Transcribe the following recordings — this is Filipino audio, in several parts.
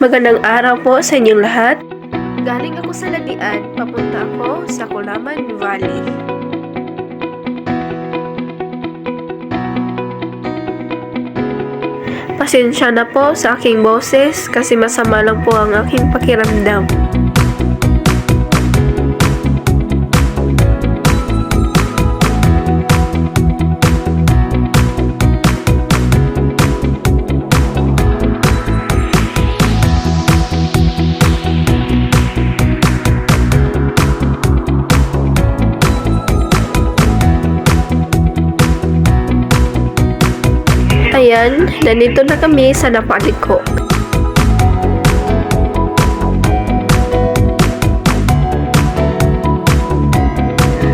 Magandang araw po sa inyong lahat. Galing ako sa Lagian, papunta ako sa Kulaman Valley. Pasensya na po sa aking boses kasi masama lang po ang aking pakiramdam. Ayan, nandito na kami sa napaliko.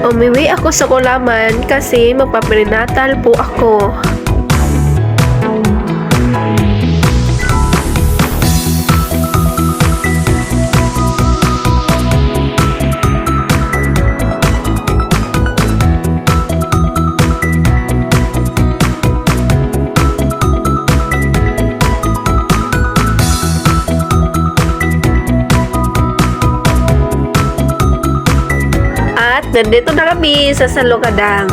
Umiwi ako sa Kulaman kasi magpaprenatal po ako. At nandito na kami sa Salukadang.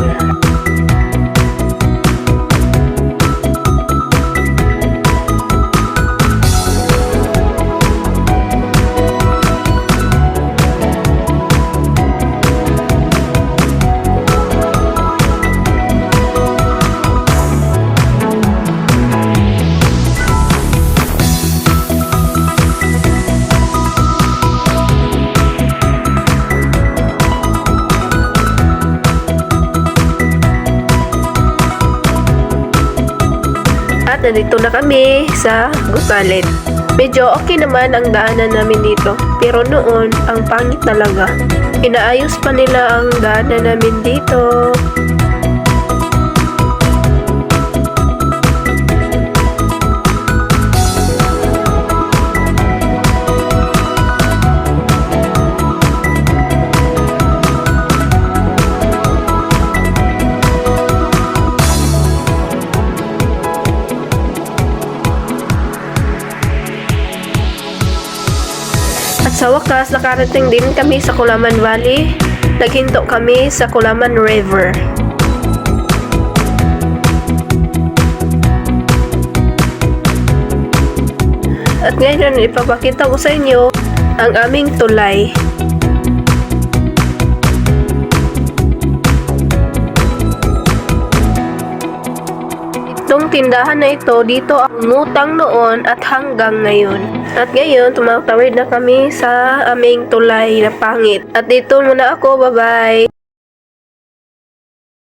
At nandito na kami sa Gusalit. Medyo okay naman ang daanan namin dito. Pero noon, ang pangit talaga. Inaayos pa nila ang daanan namin dito. At sa wakas, nakarating din kami sa Kulaman Valley. Naghinto kami sa Kulaman River. At ngayon, ipapakita ko sa inyo ang aming tulay. Itong tindahan na ito, dito ang ngutang noon at hanggang ngayon. At ngayon, tumatawid na kami sa aming tulay na pangit. At dito muna ako, bye-bye!